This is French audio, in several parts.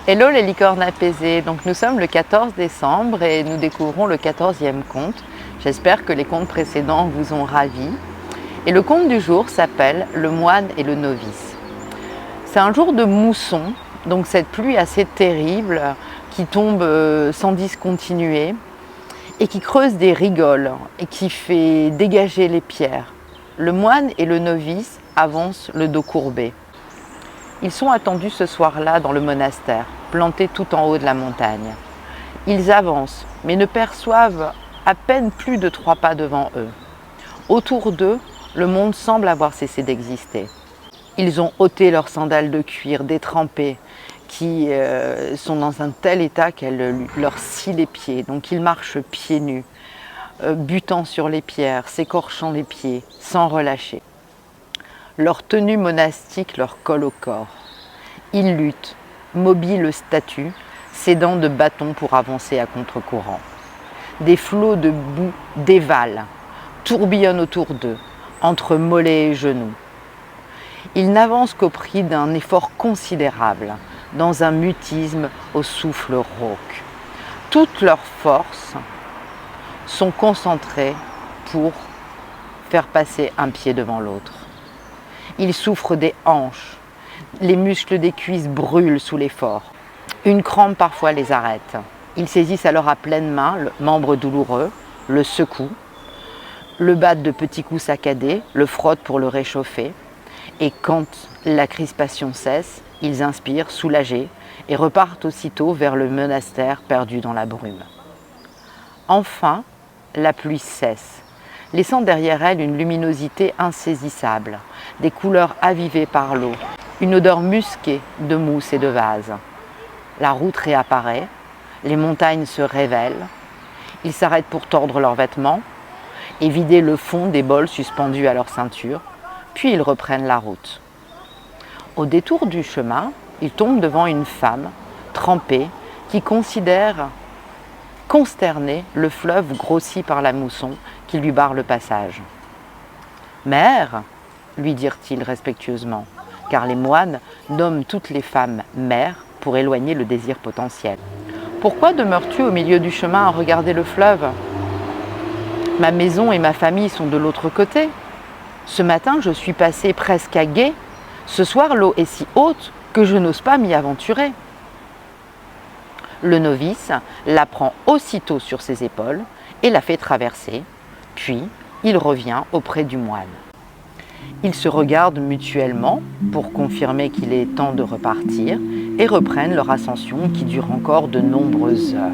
Hello les licornes apaisées, donc nous sommes le 14 décembre et nous découvrons le 14e conte. J'espère que les contes précédents vous ont ravis. Et le conte du jour s'appelle Le moine et le novice. C'est un jour de mousson, donc cette pluie assez terrible qui tombe sans discontinuer et qui creuse des rigoles et qui fait dégager les pierres. Le moine et le novice avancent le dos courbé. Ils sont attendus ce soir-là dans le monastère, plantés tout en haut de la montagne. Ils avancent, mais ne perçoivent à peine plus de 3 pas devant eux. Autour d'eux, le monde semble avoir cessé d'exister. Ils ont ôté leurs sandales de cuir détrempées, qui sont dans un tel état qu'elles leur scient les pieds. Donc ils marchent pieds nus, butant sur les pierres, s'écorchant les pieds, sans relâcher. Leur tenue monastique leur colle au corps. Ils luttent, mobiles statues, s'aidant de bâtons pour avancer à contre-courant. Des flots de boue dévalent, tourbillonnent autour d'eux, entre mollets et genoux. Ils n'avancent qu'au prix d'un effort considérable, dans un mutisme au souffle rauque. Toutes leurs forces sont concentrées pour faire passer un pied devant l'autre. Ils souffrent des hanches, les muscles des cuisses brûlent sous l'effort. Une crampe parfois les arrête. Ils saisissent alors à pleine main le membre douloureux, le secouent, le battent de petits coups saccadés, le frottent pour le réchauffer. Et quand la crispation cesse, ils inspirent, soulagés, et repartent aussitôt vers le monastère perdu dans la brume. Enfin, la pluie cesse, laissant derrière elle une luminosité insaisissable, des couleurs avivées par l'eau, une odeur musquée de mousse et de vase. La route réapparaît, les montagnes se révèlent, ils s'arrêtent pour tordre leurs vêtements et vider le fond des bols suspendus à leur ceinture, puis ils reprennent la route. Au détour du chemin, ils tombent devant une femme, trempée, qui considère, consternée, le fleuve grossi par la mousson qui lui barre le passage. « Mère !» lui dirent-ils respectueusement, car les moines nomment toutes les femmes mères pour éloigner le désir potentiel. « Pourquoi demeures-tu au milieu du chemin à regarder le fleuve ? Ma maison et ma famille sont de l'autre côté. Ce matin, je suis passée presque à gué. Ce soir, l'eau est si haute que je n'ose pas m'y aventurer. » Le novice la prend aussitôt sur ses épaules et la fait traverser, puis il revient auprès du moine. Ils se regardent mutuellement pour confirmer qu'il est temps de repartir et reprennent leur ascension qui dure encore de nombreuses heures.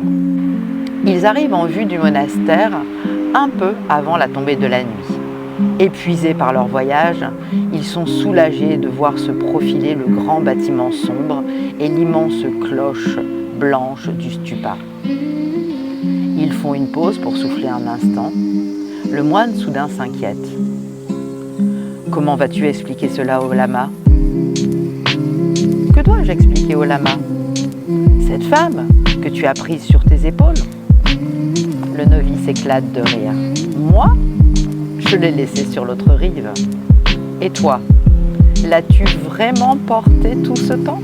Ils arrivent en vue du monastère un peu avant la tombée de la nuit. Épuisés par leur voyage, ils sont soulagés de voir se profiler le grand bâtiment sombre et l'immense cloche blanche du stupa. Ils font une pause pour souffler un instant. Le moine soudain s'inquiète. « Comment vas-tu expliquer cela au lama ?»« Que dois-je expliquer au lama ? Cette femme que tu as prise sur tes épaules ?» Le novice éclate de rire. « Moi ? Je l'ai laissée sur l'autre rive. Et toi, l'as-tu vraiment portée tout ce temps ?